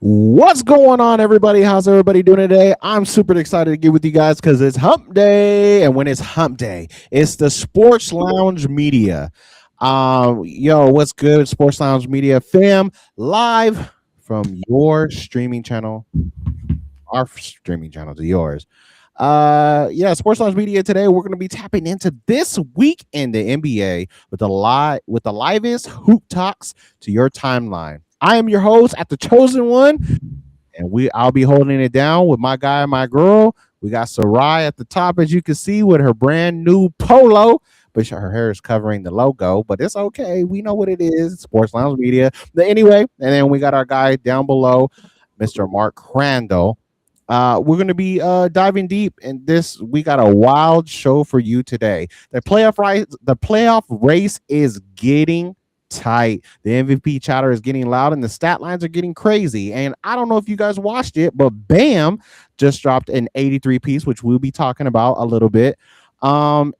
What's going on, everybody? How's everybody doing today? I'm super excited to get with you guys because it's hump day. And when it's hump day, it's the Sports Lounge Media. What's good, Sports Lounge Media fam? Live from your streaming channel, our streaming channel to yours. Sports Lounge Media today. We're going to be tapping into this week in the NBA with the livest hoop talks to your timeline. I am your host at the chosen one, and I'll be holding it down with my guy and my girl. We got Sarai at the top, as you can see, with her brand new polo, but her hair is covering the logo. But it's okay. We know what it is. Sports Lounge Media. But anyway, and then we got our guy down below, Mr. Mark Crandall. We're going to be diving deep in this. We got a wild show for you today. The playoff race is getting tight. The MVP chatter is getting loud, and the stat lines are getting crazy. And I don't know if you guys watched it, but Bam just dropped an 83 piece, which we'll be talking about a little bit. And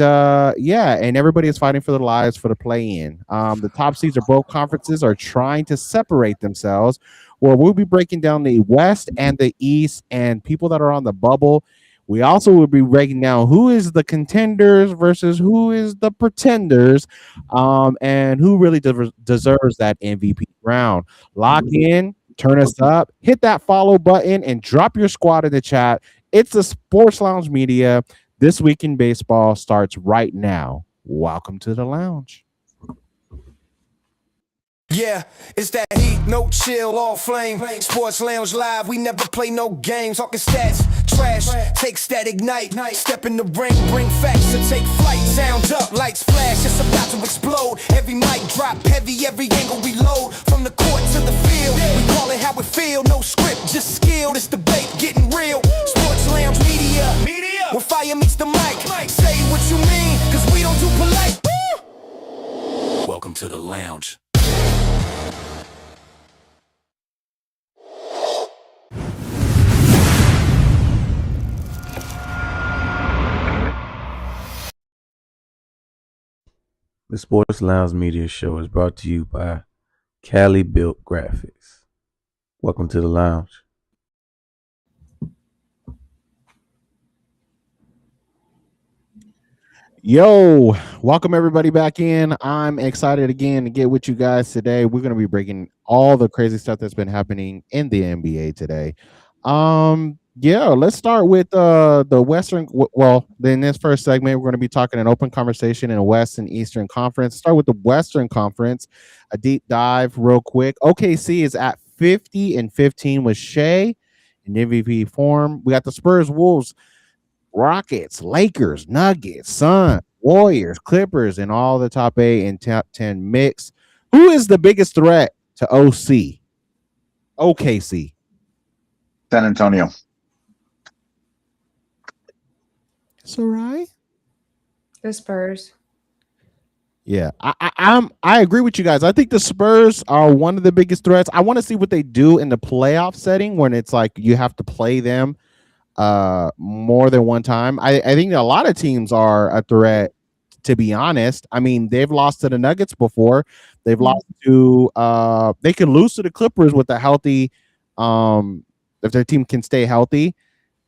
everybody is fighting for their lives for the play-in. The top seeds of both conferences are trying to separate themselves. Where we'll be breaking down the West and the East and people that are on the bubble. We also will be breaking down who is the contenders versus who is the pretenders, and who really deserves that MVP crown. Lock in, turn us up, hit that follow button, and drop your squad in the chat. It's the Sports Lounge Media. This Week in Baseball starts right now. Welcome to the lounge. Yeah, it's that heat, no chill, all flame. Sports Lounge Live, we never play no games. Talking stats, trash, take static night. Step in the ring, bring facts to take flight. Sound up, lights flash, it's about to explode. Every mic drop heavy, every angle reload. From the court to the field, we call it how it feel. No script, just skill, this debate getting real. Sports Lounge Media, where fire meets the mic. Say what you mean, cause we don't do polite. Welcome to the lounge. The Sports Lounge Media Show is brought to you by Cali Built Graphics. Welcome to the lounge. Yo, welcome everybody back in. I'm excited again to get with you guys today. We're going to be breaking all the crazy stuff that's been happening in the NBA today. Let's start with the Western. Well, in this first segment, we're going to be talking an open conversation in a West and Eastern Conference. Start with the Western Conference, a deep dive real quick. OKC is at 50-15 with Shea in MVP form. We got the Spurs, Wolves, Rockets, Lakers, Nuggets, Suns, Warriors, Clippers, and all the top 8 and top 10 mix. Who is the biggest threat to OKC? San Antonio. Sarai? The Spurs. Yeah, I agree with you guys. I think the Spurs are one of the biggest threats. I want to see what they do in the playoff setting when it's like you have to play them more than one time. I think a lot of teams are a threat, to be honest. I mean, they've lost to the Nuggets before. They've lost to they can lose to the Clippers with a healthy if their team can stay healthy.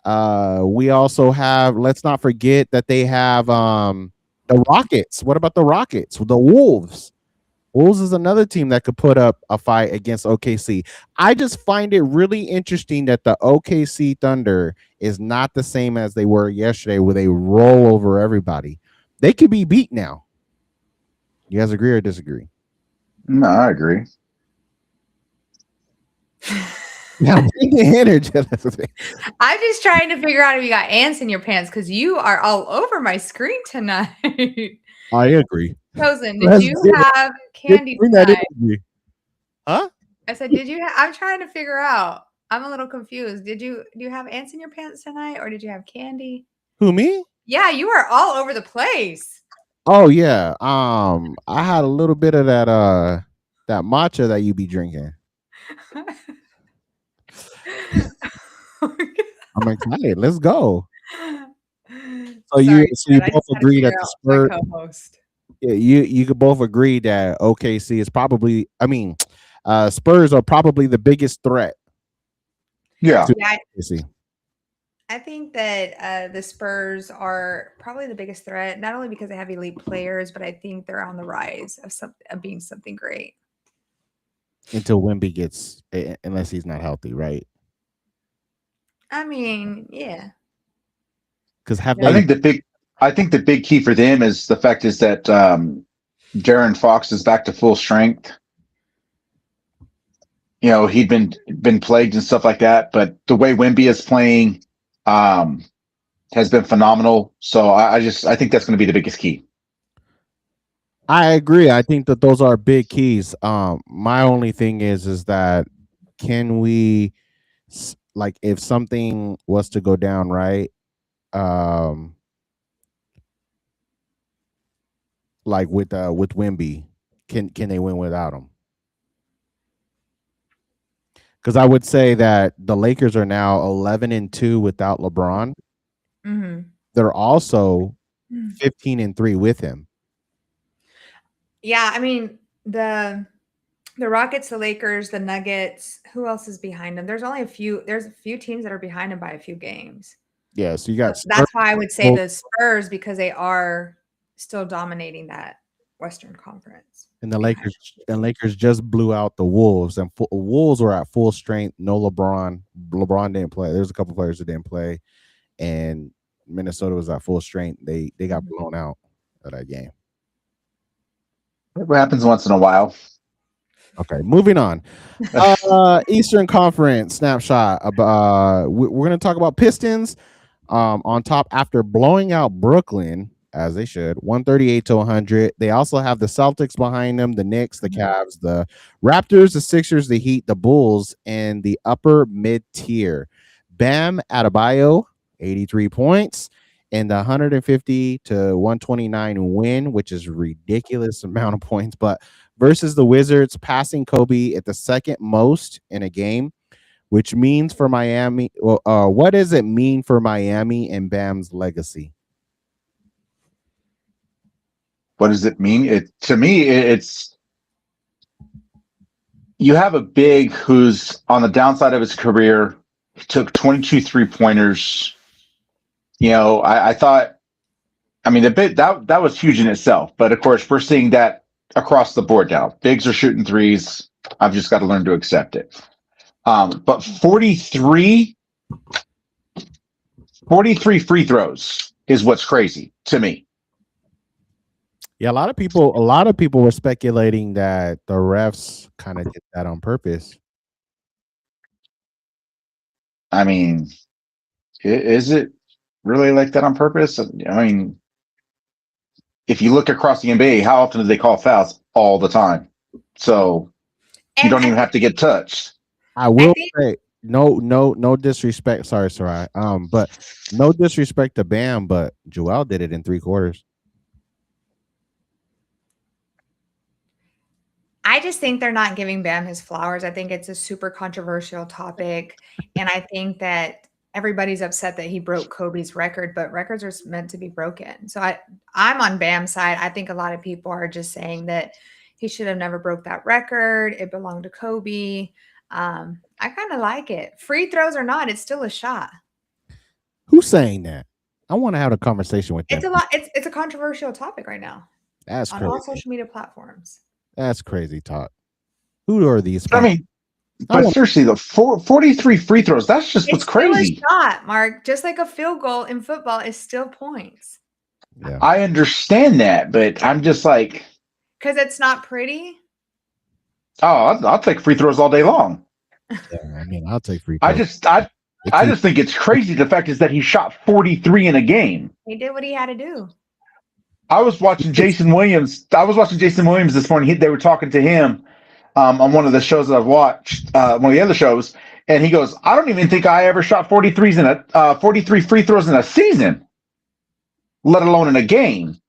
We also have, let's not forget that they have the Rockets. What about the Rockets? The Wolves. Wolves is another team that could put up a fight against OKC. I just find it really interesting that the OKC Thunder is not the same as they were yesterday, where they roll over everybody. They could be beat now. You guys agree or disagree? No, I agree. Now, I'm just trying to figure out if you got ants in your pants because you are all over my screen tonight. I agree. Chosen, did you have candy tonight? Huh? I said, did you? I'm trying to figure out. I'm a little confused. Do you have ants in your pants tonight, or did you have candy? Who, me? Yeah, you are all over the place. Oh yeah. I had a little bit of that matcha that you be drinking. I'm excited. Let's go. So you both agree that the Spurs. Yeah, you could both agree that OKC is probably. I mean, Spurs are probably the biggest threat. Yeah. Yeah, See, I think that the Spurs are probably the biggest threat, not only because they have elite players, but I think they're on the rise of being something great. until Wemby gets, unless he's not healthy, right? I mean, yeah. Because have Yeah. I they? think the big key for them is the fact is that Darren Fox is back to full strength. You know, he'd been plagued and stuff like that, but the way Wemby is playing has been phenomenal. So I think that's going to be the biggest key. I agree. I think that those are big keys. My only thing is that can we, like, if something was to go down, right? Like with Wemby, can they win without him? Because I would say that the Lakers are now 11-2 without LeBron. Mm-hmm. They're also 15-3 with him. Yeah, I mean the Rockets, the Lakers, the Nuggets. Who else is behind them? There's only a few. There's a few teams that are behind them by a few games. Yeah, so you got That's why I would say the Spurs, because they are still dominating that Western Conference. and the Lakers just blew out the Wolves, and Wolves were at full strength. No LeBron. LeBron didn't play. There's a couple players that didn't play, and Minnesota was at full strength. They got blown out of that game. What happens once in a while. Okay, moving on. Eastern Conference snapshot. We're going to talk about Pistons on top after blowing out Brooklyn, as they should, 138-100. They also have the Celtics behind them, the Knicks, the Cavs, the Raptors, the Sixers, the Heat, the Bulls, and the upper mid tier. Bam Adebayo, 83 points, and the 150-129 win, which is ridiculous amount of points, but versus the Wizards, passing Kobe at the second most in a game, which means for Miami. What does it mean for Miami and Bam's legacy? What does it mean? To me, it's you have a big who's on the downside of his career. He took 22 3-pointers. You know, I thought, I mean, that was huge in itself. But of course, we're seeing that across the board now. Bigs are shooting threes. I've just got to learn to accept it. But 43 free throws is what's crazy to me. Yeah, a lot of people were speculating that the refs kind of did that on purpose. I mean, is it really like that on purpose? I mean, if you look across the NBA, how often do they call fouls? All the time. So you don't even have to get touched. I will say no disrespect. Sorry, Sarai. But no disrespect to Bam, but Joel did it in 3 quarters. I just think they're not giving Bam his flowers. I think it's a super controversial topic. And I think that everybody's upset that he broke Kobe's record, but records are meant to be broken. So I'm on Bam's side. I think a lot of people are just saying that he should have never broke that record. It belonged to Kobe. I kind of like it. Free throws or not, it's still a shot. Who's saying that? I want to have a conversation with them. It's a controversial topic right now. That's on crazy. all social media platforms. That's crazy talk. Who are these? I mean, but seriously, the 43 free throws, that's just what's crazy. Still a shot, Mark. Just like a field goal in football is still points. Yeah. I understand that, but I'm just like, because it's not pretty. Oh, I'll take free throws all day long. Yeah, I mean, I'll take free throws. I just think it's crazy. The fact is that he shot 43 in a game. He did what he had to do. I was watching Jason Williams. This morning. They were talking to him on one of the shows that I've watched, one of the other shows, and he goes, "I don't even think I ever shot 43 free throws in a season, let alone in a game."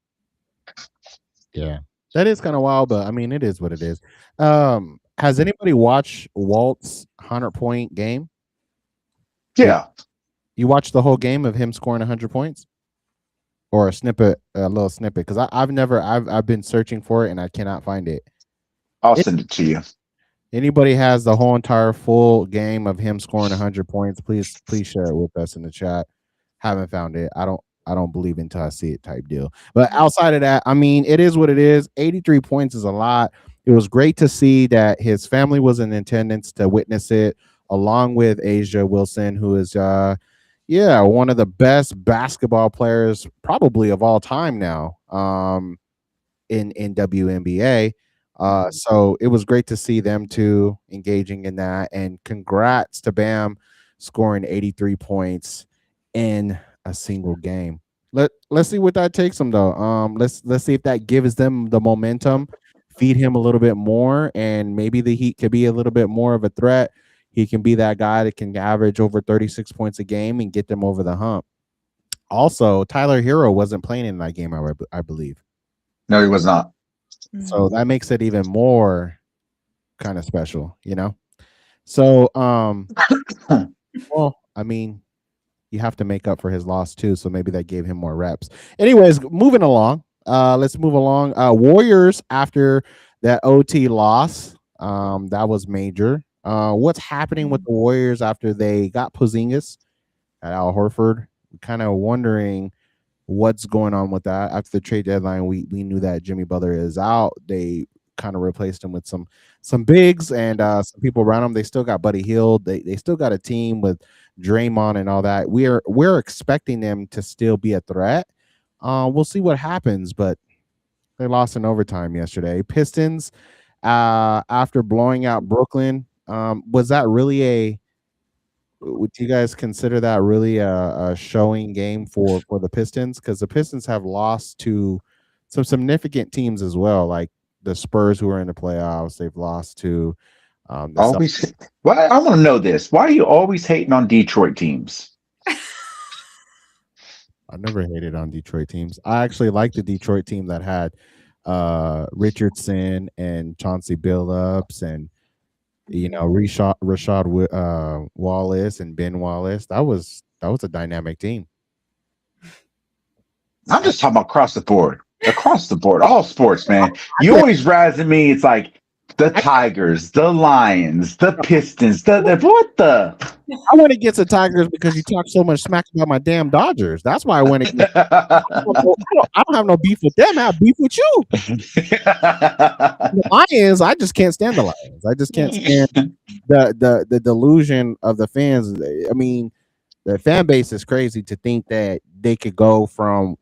Yeah, that is kind of wild, but I mean, it is what it is. Has anybody watched Walt's 100-point game? Yeah. You watched the whole game of him scoring 100 points? Or a little snippet, because I've been searching for it and I cannot find it. I'll send it to you. Anybody has the whole entire full game of him scoring 100 points? Please share it with us in the chat. Haven't found it. I don't believe until I see it type deal. But outside of that, I mean, it is what it is. 83 points is a lot. It was great to see that his family was in attendance to witness it, along with Asia Wilson, who is one of the best basketball players probably of all time now. In WNBA. So it was great to see them two engaging in that. And congrats to Bam scoring 83 points in a single game. Let's see what that takes him though. Let's see if that gives them the momentum, feed him a little bit more, and maybe the Heat could be a little bit more of a threat. He can be that guy that can average over 36 points a game and get them over the hump. Also, Tyler Hero wasn't playing in that game, I believe. No, he was not. So that makes it even more kind of special, you know? So, well, I mean, you have to make up for his loss too. So maybe that gave him more reps. Anyways, moving along. Let's move along. Warriors after that OT loss. That was major. What's happening with the Warriors after they got Porzingis at Al Horford? Kind of wondering what's going on with that. After the trade deadline, we knew that Jimmy Butler is out. They kind of replaced him with some bigs and some people around him. They still got Buddy Hield. They still got a team with Draymond and all that. We're expecting them to still be a threat. We'll see what happens, but they lost in overtime yesterday. Pistons, after blowing out Brooklyn, was that really would you guys consider that really a showing game for the Pistons? Because the Pistons have lost to some significant teams as well, like the Spurs who are in the playoffs. They've lost to Always. Why? I want to know this. Why are you always hating on Detroit teams? I've never hated on Detroit teams. I actually like the Detroit team that had Richardson and Chauncey Billups and Rashad Wallace and Ben Wallace. That was a dynamic team. I'm just talking about across the board, all sports, man. You always razzing me. It's like the Tigers, the Lions, the Pistons, the what the? I went against the Tigers because you talk so much smack about my damn Dodgers. That's why I went against. I don't have no beef with them. I have beef with you. The Lions, I just can't stand the Lions. I just can't stand the delusion of the fans. I mean, the fan base is crazy to think that they could go from,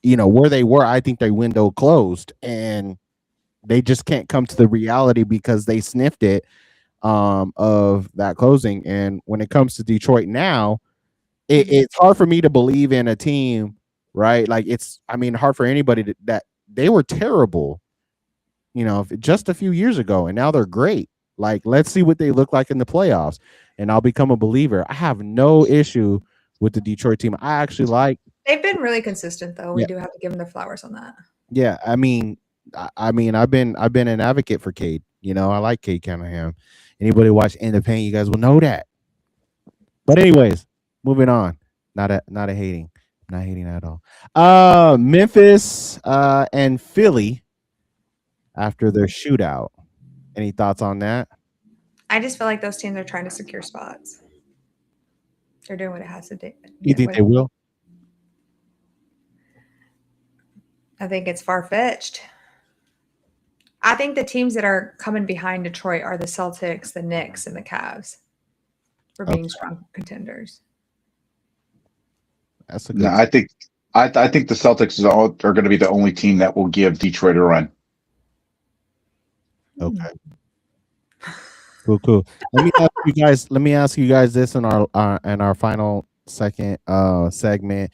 where they were. I think their window closed, and they just can't come to the reality because they sniffed it of that closing. And when it comes to Detroit now, it's hard for me to believe in a team, right? Like hard for anybody that they were terrible, just a few years ago, and now they're great. Like, let's see what they look like in the playoffs, and I'll become a believer. I have no issue with the Detroit team. I actually like. They've been really consistent, though. We do have to give them their flowers on that. Yeah, I've been an advocate for Cade. I like Cade Cunningham. Anybody watch Independent, you guys will know that. But anyways, moving on. Not hating at all. Memphis and Philly after their shootout. Any thoughts on that? I just feel like those teams are trying to secure spots. They're doing what it has to do. You think they will? I think it's far-fetched. I think the teams that are coming behind Detroit are the Celtics, the Knicks, and the Cavs for being strong contenders. That's a good. No, I think the Celtics are going to be the only team that will give Detroit a run. Okay. Cool. Let me ask you guys this in our final second segment.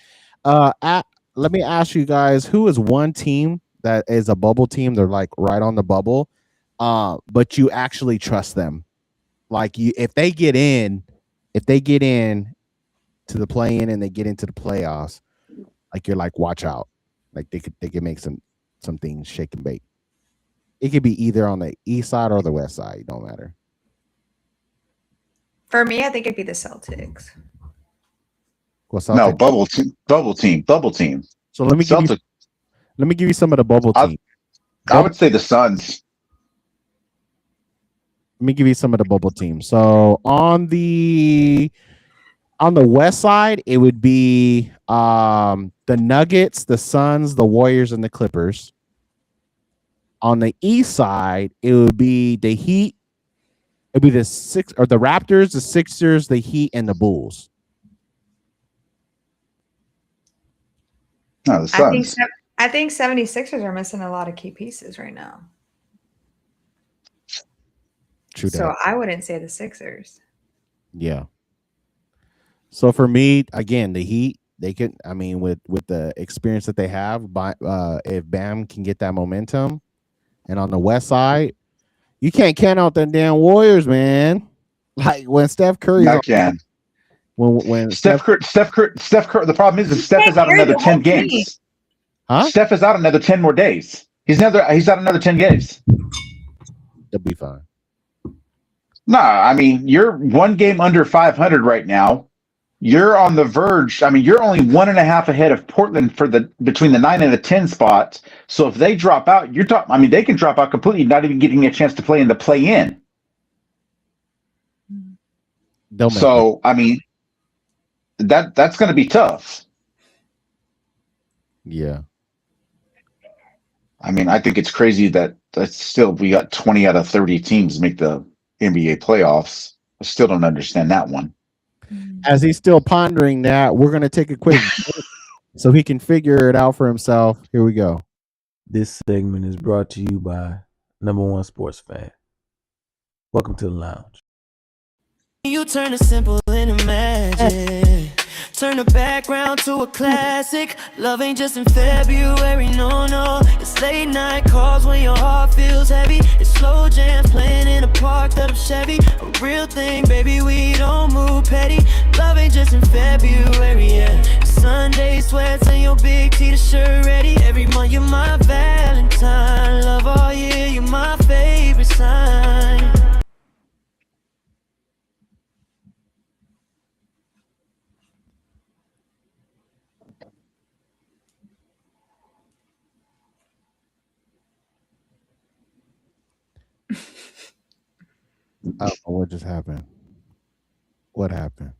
Let me ask you guys, who is one team that is a bubble team? They're like right on the bubble, but you actually trust them. Like if they get in to the play-in and they get into the playoffs, like you're like, watch out. Like they could make some things shake and bake. It could be either on the east side or the west side. It don't matter. For me, I think it'd be the Celtics. No, bubble team. So let me give you some of the bubble team. I would say the Suns. me give you some of the bubble teams. So on the west side, it would be the Nuggets, the Suns, the Warriors, and the Clippers. On the east side, it would be the Heat. It'd be the Raptors, the Sixers, the Heat, and the Bulls. No, the Suns. I think 76ers are missing a lot of key pieces right now. True So that. I wouldn't say the Sixers. Yeah. So for me, again, the Heat, they can. I mean, with the experience that they have, if Bam can get that momentum, and on the west side, you can't count out the damn Warriors, man. Like when Steph Curry, I can. When Steph Curry. The problem is Steph is out another 10 games. Huh? Steph is out another 10 more days. He's out another 10 games. They'll be fine. No, I mean, you're one game under 500 right now. You're on the verge. I mean, you're only 1.5 ahead of Portland between the 9 and the 10 spot. So if they drop out, they can drop out completely, not even getting a chance to play in the play-in. So, I mean, that's going to be tough. Yeah. I mean, I think it's crazy that we got 20 out of 30 teams make the NBA playoffs. I still don't understand that one. As he's still pondering that, we're going to take a quick break so he can figure it out for himself. Here we go. This segment is brought to you by Number One Sports Fan. Welcome to the lounge. You turn the simple into magic. Turn the background to a classic. Love ain't just in February, no. It's late night calls when your heart feels heavy. It's slow jams playing in a parked up Chevy. A real thing, baby, we don't move petty. Love ain't just in February, yeah. Sunday sweats and your big t-shirt ready. Every month you're my Valentine. Love all year, you're my favorite sign. I don't know what just happened. What happened?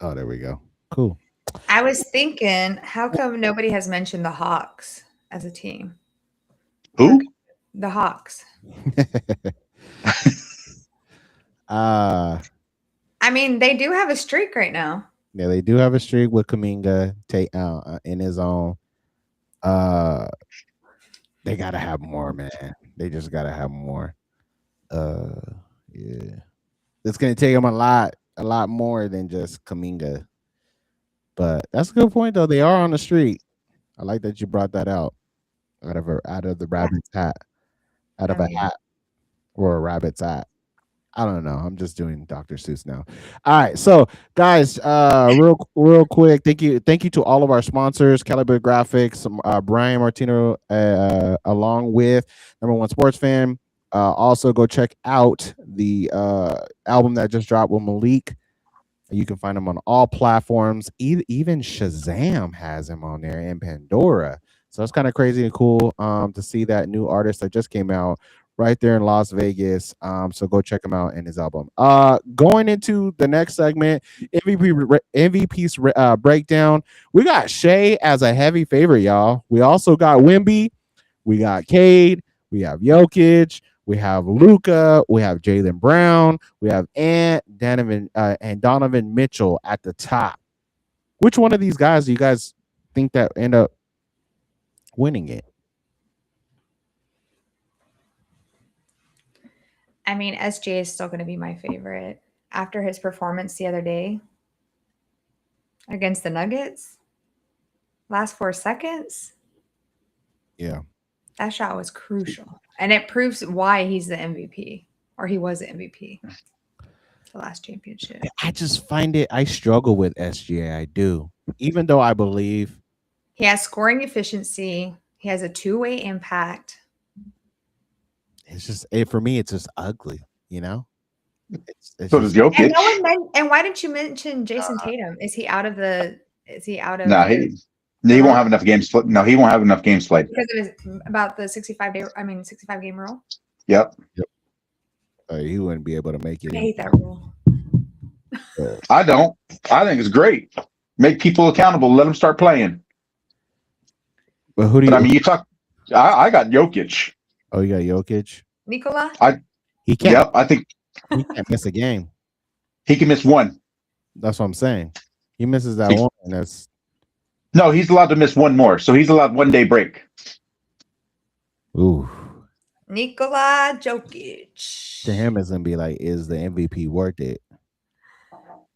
Oh, there we go. Cool. I was thinking, how come nobody has mentioned the Hawks as a team? Who? The Hawks. I mean, they do have a streak right now. Yeah, they do have a streak with Kuminga in his own. They gotta have more, man. They just gotta have more. Yeah, it's gonna take them a lot more than just Kuminga. But that's a good point, though. They are on the street. I like that you brought that out out of the rabbit's hat, out of a hat or a rabbit's hat. I don't know. I'm just doing Dr. Seuss now. All right, so guys, real quick, thank you to all of our sponsors, Caliber Graphics, Brian Martino, along with Number One Sports Fan. Also, go check out the album that just dropped with Malik. You can find him on all platforms. Even Shazam has him on there, and Pandora. So it's kind of crazy and cool to see that new artist that just came out right there in Las Vegas. So go check him out and his album. Going into the next segment, MVP's breakdown. We got Shea as a heavy favorite, y'all. We also got Wemby. We got Cade. We have Jokic. We have Luka. We have Jalen Brown. We have Donovan Mitchell at the top. Which one of these guys do you guys think that end up winning it? I mean, SGA is still going to be my favorite. After his performance the other day against the Nuggets, last 4 seconds. Yeah. That shot was crucial. And it proves why he's the MVP, or he was the MVP the last championship. I just I struggle with SGA. I do. Even though I believe he has scoring efficiency, he has a two-way impact. It's just for me, it's just ugly, you know? So does Jokic. And why didn't you mention Jason Tatum? Is he out of the He won't have enough games. No, he won't have enough games played. Because it is about the 65 game rule. Yep. He wouldn't be able to make it. I hate that rule. I don't. I think it's great. Make people accountable. Let them start playing. But who do you? But I mean, you talk. I got Jokic. Oh, you got Jokic. Nikola? He can't. Yep. I think He can't miss a game. he can miss one. That's what I'm saying. He misses that one, and that's No, he's allowed to miss one more. So he's allowed 1 day break. ooh. Nikola Jokic. To him, it's gonna be like, is the MVP worth it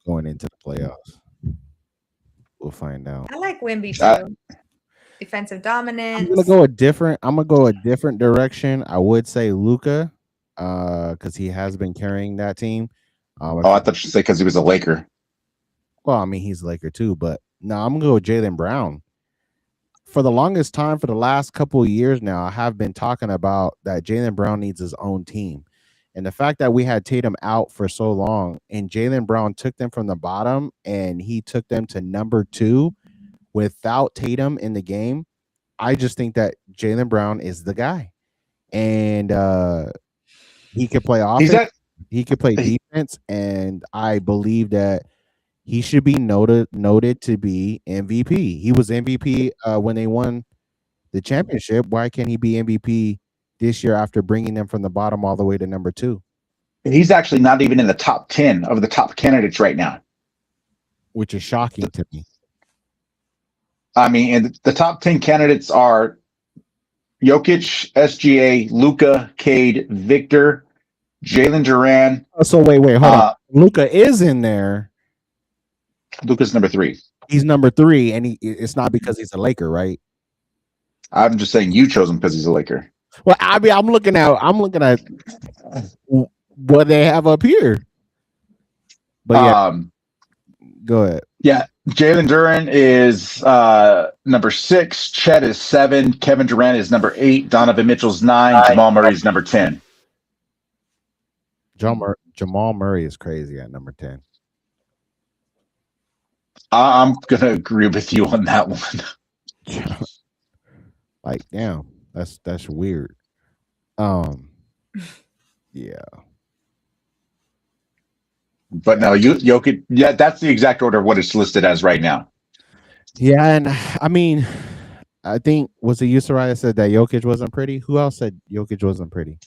going into the playoffs? We'll find out. I like Wemby too. Defensive dominance. I'm gonna go a different direction. I would say Luka, because he has been carrying that team. I thought you said because he was a Laker. Well, I mean, he's a Laker too, but no, I'm gonna go with Jalen Brown. For the longest time, for the last couple of years now, I have been talking about that Jalen Brown needs his own team. And the fact that we had Tatum out for so long and Jalen Brown took them from the bottom and he took them to number 2 without Tatum in the game, I just think that Jalen Brown is the guy. And he could play offense, he could play defense, and I believe that he should be noted to be MVP. He was MVP when they won the championship. Why can't he be MVP this year after bringing them from the bottom all the way to number 2? He's actually not even in the top 10 of the top candidates right now, which is shocking to me. I mean, and the top 10 candidates are Jokic, SGA, Luka, Cade, Victor, Jalen Duran. So wait, hold on. Luka is in there. Luka's number 3. He's number 3, and it's not because he's a Laker, right? I'm just saying you chose him because he's a Laker. Well, I mean, I'm looking at what they have up here. But yeah, go ahead. Yeah, Jalen Duran is number 6. Chet is 7. Kevin Durant is number 8. Donovan Mitchell's 9. Jamal Murray is number 10. Jamal Murray is crazy at number 10. I'm gonna agree with you on that one. Like, damn, that's weird. Yeah. But no, Jokic. Yeah, that's the exact order of what it's listed as right now. Yeah, and I mean, I think was it you, Soraya, said that Jokic wasn't pretty? Who else said Jokic wasn't pretty?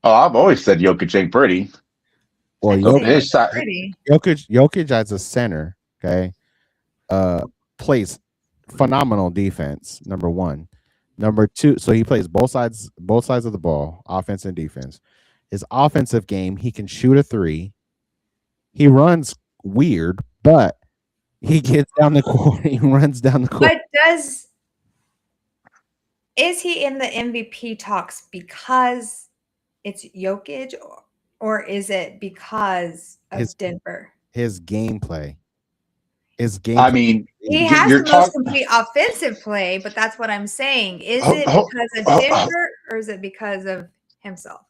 Oh, I've always said Jokic ain't pretty. Well, Jokic as a center, okay, plays phenomenal defense. Number 1, number 2. So he plays both sides of the ball, offense and defense. His offensive game, he can shoot a 3. He runs weird, but he gets down the court. He runs down the court. But is he in the MVP talks because it's Jokic, or is it because of Denver? His gameplay. I mean, he has the most complete offensive play, but that's what I'm saying. Is it because of Denver, or is it because of himself?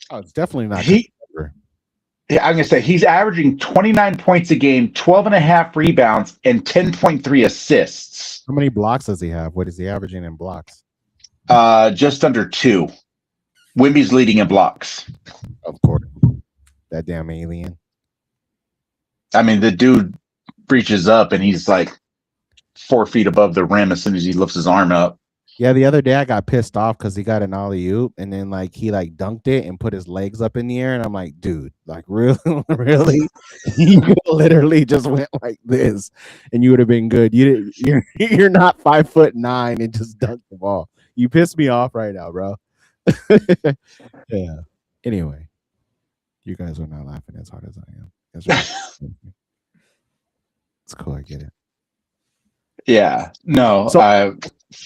Oh, it's definitely not. Yeah, I'm gonna say he's averaging 29 points a game, 12.5 rebounds, and 10.3 assists. How many blocks does he have? What is he averaging in blocks? Just under 2. Wemby's leading in blocks. Of course, that damn alien. I mean, the dude reaches up and he's like 4 feet above the rim as soon as he lifts his arm up. Yeah, the other day I got pissed off because he got an alley-oop and then he dunked it and put his legs up in the air, and I'm like, dude, really? You literally just went like this and you would have been good. You're not 5'9" and just dunked the ball. You pissed me off right now, bro. Yeah. Anyway, you guys are not laughing as hard as I am. That's right. It's cool, I get it. Yeah. No. So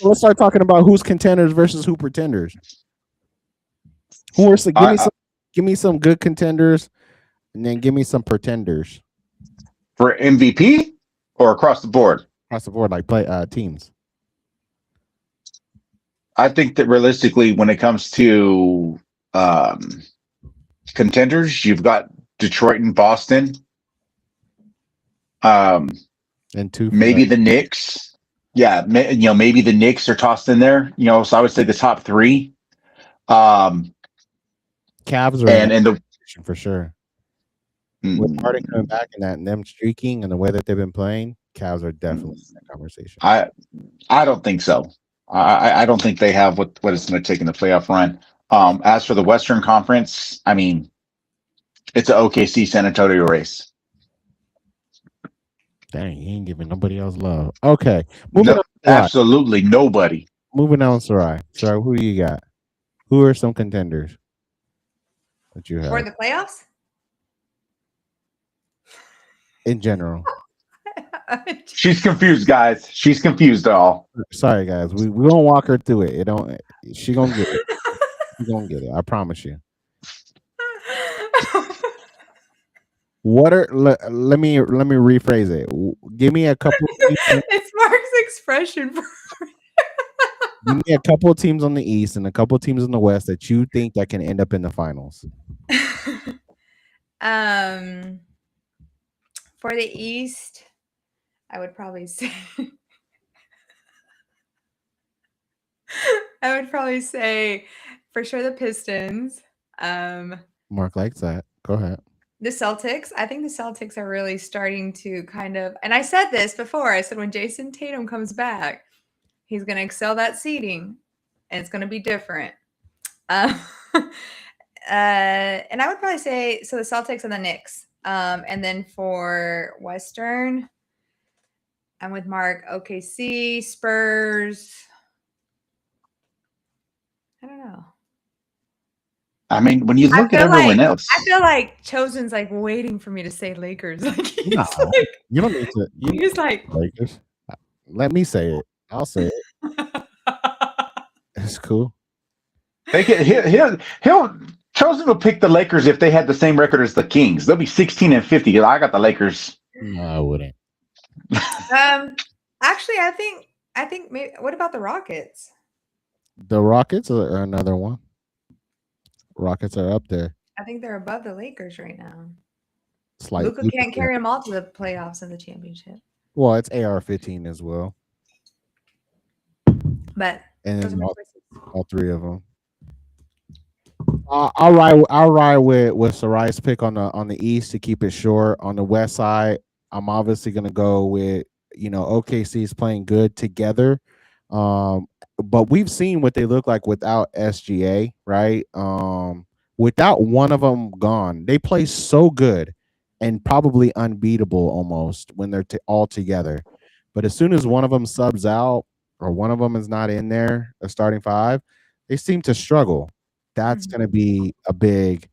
let's start talking about who's contenders versus who pretenders. Give me some good contenders, and then give me some pretenders for MVP or across the board. Across the board, like play teams. I think that realistically, when it comes to contenders, you've got Detroit and Boston. And 2 maybe the Knicks. Yeah, maybe the Knicks are tossed in there. So I would say the top three. Cavs are in And that and the conversation for sure. With Harden coming mm, back and them streaking and the way that they've been playing, Cavs are definitely in that conversation. I I don't think so. I don't think they have what it's going to take in the playoff run. As for the Western Conference, I mean, it's an OKC San Antonio race. Dang, he ain't giving nobody else love. Okay, moving No, on. Sarai. absolutely nobody. Moving on, Sarai. Sarai, who do you got? Who are some contenders that you For have the playoffs? in general? She's confused, guys. She's confused all. Sorry, guys. We gonna walk her through it. It don't. She gonna get it. She gonna get it. I promise you. What are let me rephrase it. Give me a couple. It's Mark's expression. Give me a couple of teams on the East and a couple of teams in the West that you think that can end up in the finals. For the East, I would probably say for sure the Pistons. Mark likes that. Go ahead. The Celtics. I think the Celtics are really starting to kind of, and I said this before. I said when Jason Tatum comes back, he's going to excel that seeding, and it's going to be different. And I would probably say so the Celtics and the Knicks. And then for Western, I'm with Mark. OKC, Spurs. I don't know. I mean, when you look at everyone else, I feel like Chosen's like waiting for me to say Lakers. Like he's like, you don't need to. he's like Lakers. Let me say it. I'll say it. It's cool. he'll Chosen will pick the Lakers if they had the same record as the Kings. They'll be 16-50. I got the Lakers. No, I wouldn't. Actually, I think maybe. What about the Rockets? The Rockets are another one. Rockets are up there. I think they're above the Lakers right now. Slightly. Luka can't carry them all to the playoffs and the championship. Well, it's AR-15 as well. But And those are my choices. all three of them. I'll ride with Sarai's pick on the East to keep it short. On the West side, I'm obviously gonna go with OKC is playing good together. But we've seen what they look like without SGA, right? Without one of them gone, they play so good and probably unbeatable almost when they're all together. But as soon as one of them subs out or one of them is not in there, a starting five, they seem to struggle. That's going to be a big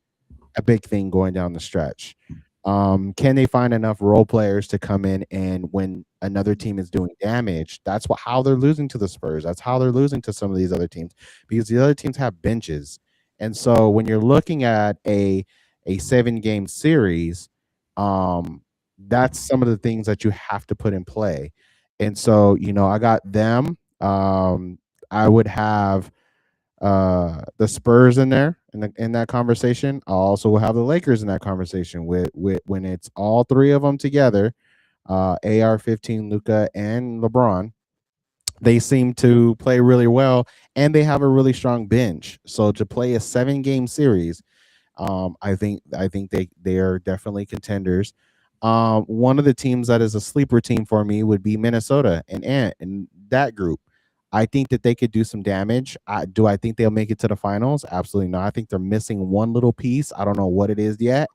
thing going down the stretch. Can they find enough role players to come in and when another team is doing damage? That's how they're losing to the Spurs. That's how they're losing to some of these other teams because the other teams have benches. And so when you're looking at a 7-game series, that's some of the things that you have to put in play. And so, I got them. I would have the Spurs in there in that conversation. I also will have the Lakers in that conversation with when it's all three of them together, AR-15, Luka, and LeBron. They seem to play really well, and they have a really strong bench. So to play a 7-game series, I think they are definitely contenders. One of the teams that is a sleeper team for me would be Minnesota and Ant and that group. I think that they could do some damage. Do I think they'll make it to the finals? Absolutely not. I think they're missing one little piece. I don't know what it is yet.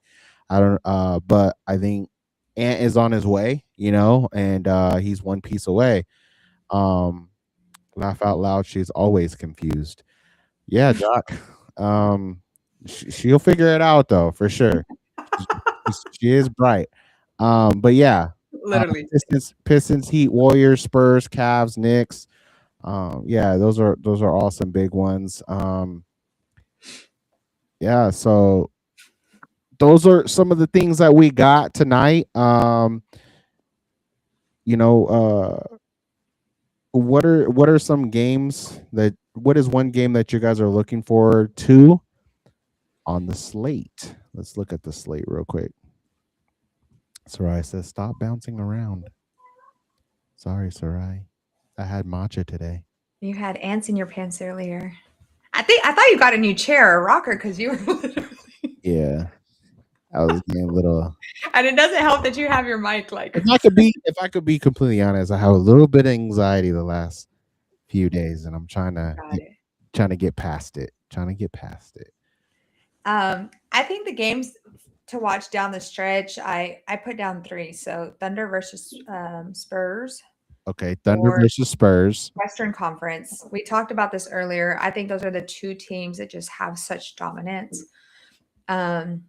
But I think Ant is on his way, and he's one piece away. Laugh out loud. She's always confused. Yeah, Doc. She'll figure it out though, for sure. She is bright. But yeah, Literally. Pistons, Heat, Warriors, Spurs, Cavs, Knicks. Yeah, those are all some big ones. Yeah, so those are some of the things that we got tonight. What are some games what is one game that you guys are looking forward to on the slate? Let's look at the slate real quick. Sarai says, stop bouncing around. Sorry, Sarai. I had matcha today. You had ants in your pants earlier. I thought you got a new chair or a rocker because you were literally. Yeah, I was getting a little. And it doesn't help that you have your mic like. If I could be completely honest, I have a little bit of anxiety the last few days, and I'm Got it. trying to get past it. Trying to get past it. I think the games to watch down the stretch, I put down 3. So Thunder versus Spurs Okay, Thunder or versus Spurs. Western Conference. We talked about this earlier. I think those are the 2 teams that just have such dominance. Celtics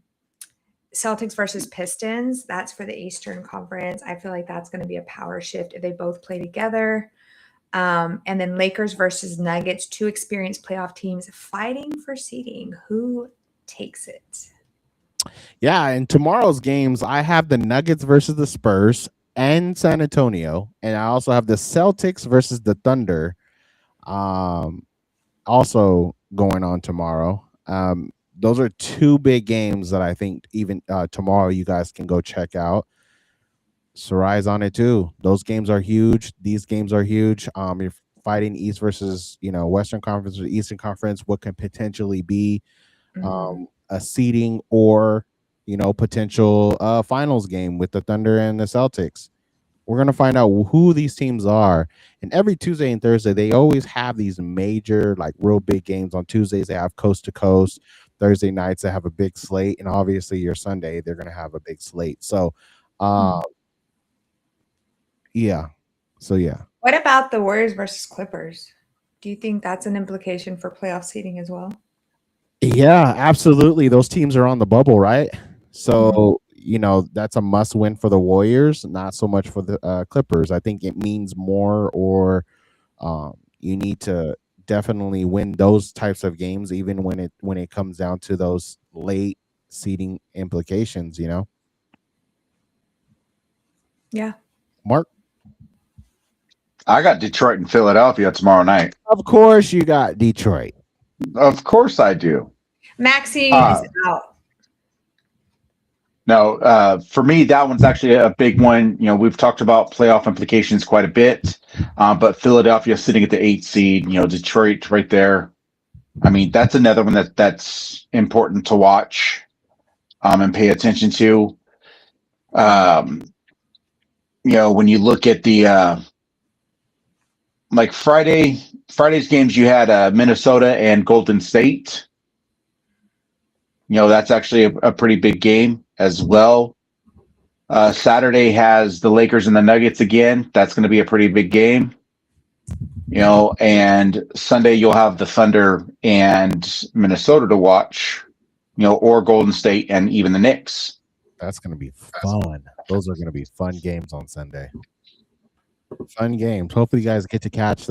versus Pistons. That's for the Eastern Conference. I feel like that's going to be a power shift if they both play together. And then Lakers versus Nuggets, 2 experienced playoff teams fighting for seeding. Who takes it? Yeah, in tomorrow's games, I have the Nuggets versus the Spurs and San Antonio, and I also have the Celtics versus the Thunder. Also going on tomorrow. Those are 2 big games that I think even tomorrow you guys can go check out. Sarai's on it too. Those games are huge. These games are huge. You're fighting East versus Western Conference or Eastern Conference. What can potentially be a seeding or potential finals game with the Thunder and the Celtics. We're going to find out who these teams are. And every Tuesday and Thursday, they always have these major, like real big games. On Tuesdays, they have coast to coast. Thursday nights, they have a big slate. And obviously, your Sunday, they're going to have a big slate. So, yeah. So, yeah. What about the Warriors versus Clippers? Do you think that's an implication for playoff seeding as well? Yeah, absolutely. Those teams are on the bubble, right? So, that's a must win for the Warriors, not so much for the Clippers. I think it means more, or you need to definitely win those types of games, even when it comes down to those late seeding implications. Yeah. Mark, I got Detroit and Philadelphia tomorrow night. of course, you got Detroit. Of course I do. Maxine is out. No, for me, that one's actually a big one. We've talked about playoff implications quite a bit, but Philadelphia sitting at the 8th seed, Detroit right there. I mean, that's another one that's important to watch and pay attention to. When you look at the like Friday's games, you had Minnesota and Golden State. That's actually a pretty big game as well. Saturday has the Lakers and the Nuggets again. That's going to be a pretty big game. And Sunday you'll have the Thunder and Minnesota to watch, or Golden State and even the Knicks. That's going to be fun. Those are going to be fun games on Sunday. Fun games. Hopefully you guys get to catch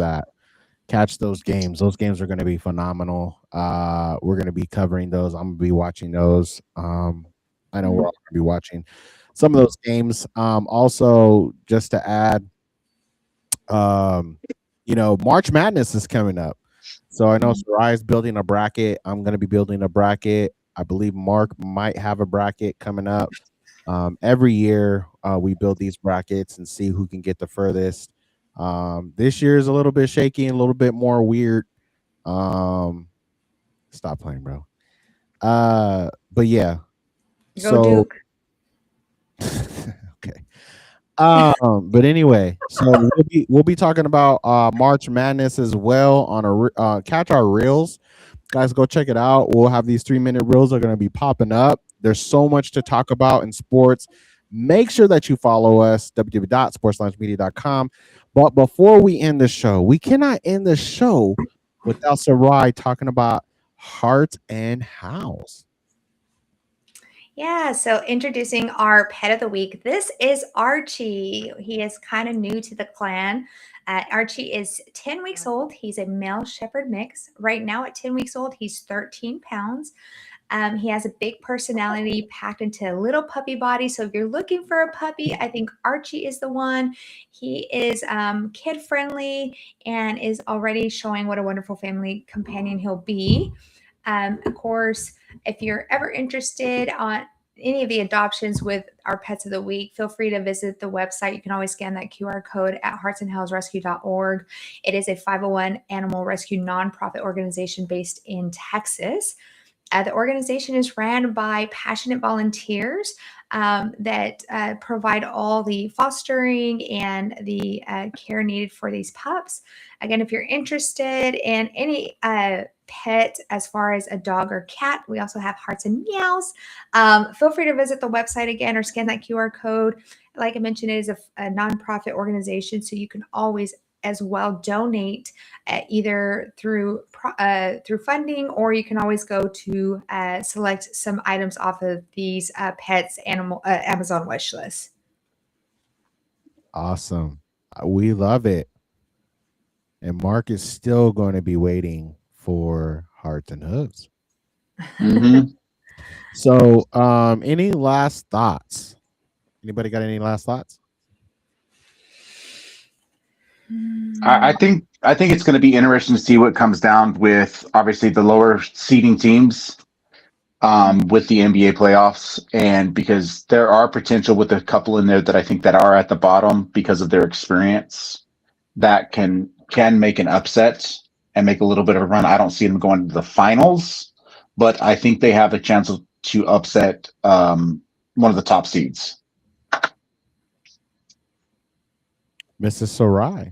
those games. Those games are going to be phenomenal. We're going to be covering those. I'm going to be watching those. I know we're all going to be watching some of those games. Also, just to add, March Madness is coming up. So I know Sarai's building a bracket. I'm going to be building a bracket. I believe Mark might have a bracket coming up. Every year we build these brackets and see who can get the furthest. This year is a little bit shaky and a little bit more weird. Stop playing, bro. But yeah. Go Duke. Okay. But anyway, so we'll be talking about March Madness as well on catch our reels. Guys, go check it out. We'll have these 3-minute reels are going to be popping up. There's so much to talk about in sports. Make sure that you follow us, www.sportsloungemedia.com. But before we end the show, we cannot end the show without Sarai talking about Heart and House. Yeah, so introducing our pet of the week. This is Archie. He is kind of new to the clan. Archie is 10 weeks old. He's a male shepherd mix. Right now at 10 weeks old, he's 13 pounds. He has a big personality packed into a little puppy body. So if you're looking for a puppy, I think Archie is the one. He is kid friendly and is already showing what a wonderful family companion he'll be. Of course, if you're ever interested any of the adoptions with our pets of the week, feel free to visit the website. You can always scan that QR code at heartsandhellsrescue.org. It is a 501 animal rescue nonprofit organization based in Texas. The organization is ran by passionate volunteers that provide all the fostering and the care needed for these pups. Again, if you're interested in any pet as far as a dog or cat, we also have Hearts and Meows. Feel free to visit the website again or scan that QR code. Like I mentioned, it is a nonprofit organization, so you can always as well donate either through funding, or you can always go to select some items off of these pets animal Amazon wish list. Awesome. We love it. And Mark is still going to be waiting for Hearts and Hooves. Mm-hmm. So, any last thoughts? Anybody got any last thoughts? I think it's going to be interesting to see what comes down with obviously the lower seeding teams with the NBA playoffs, and because there are potential with a couple in there that I think that are at the bottom because of their experience that can make an upset and make a little bit of a run. I don't see them going to the finals, but I think they have a chance to upset one of the top seeds. Mrs. Sarai.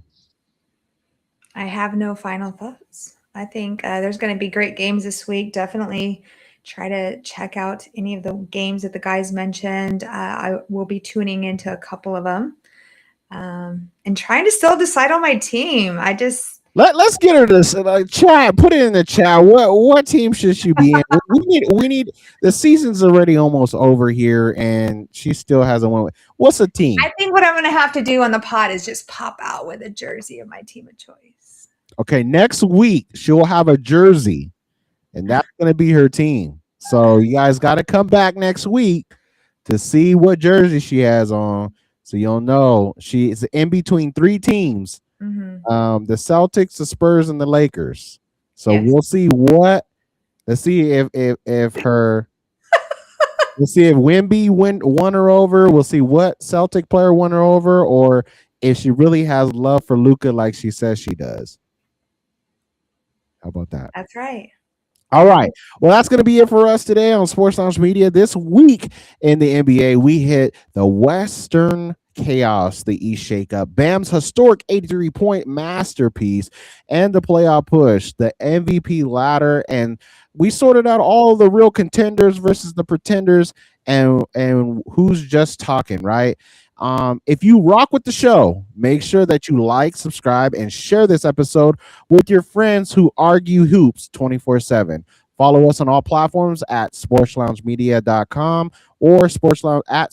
I have no final thoughts. I think there's going to be great games this week. Definitely try to check out any of the games that the guys mentioned. I will be tuning into a couple of them and trying to still decide on my team. Let's get her this chat. Put it in the chat. What team should she be in? We need the season's already almost over here, and she still hasn't won. What's a team? I think what I'm going to have to do on the pod is just pop out with a jersey of my team of choice. Okay, next week she'll have a jersey, and that's going to be her team. So you guys got to come back next week to see what jersey she has on, so you'll know she is in between three teams. Mm-hmm. The Celtics, the Spurs, and the Lakers. So Yes. we'll see let's see if we'll see if Wemby won her over. We'll see what Celtic player won her over, or if she really has love for Luka like she says she does. How about that? That's right. All right. Well, that's going to be it for us today on Sports Lounge Media. This week in the NBA, we hit the Western Chaos, the East Shakeup, Bam's historic 83-point masterpiece, and the playoff push, the MVP ladder, and we sorted out all the real contenders versus the pretenders, and who's just talking, right? If you rock with the show, make sure that you like, subscribe, and share this episode with your friends who argue hoops 24/7. Follow us on all platforms at sportsloungemedia.com or at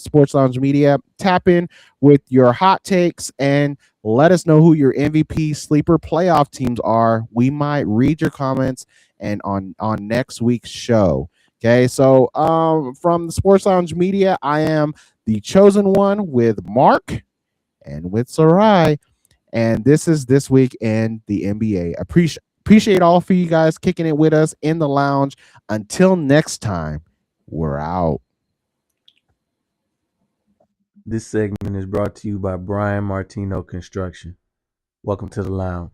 Sports Lounge Media. Tap in with your hot takes and let us know who your MVP sleeper playoff teams are. We might read your comments and on next week's show. Okay, so from the Sports Lounge Media, I am the chosen one with Mark and with Sarai, and this is This Week in the NBA. Appreciate all for you guys kicking it with us in the lounge. Until next time, we're out. This segment is brought to you by Brian Martino Construction. Welcome to the lounge.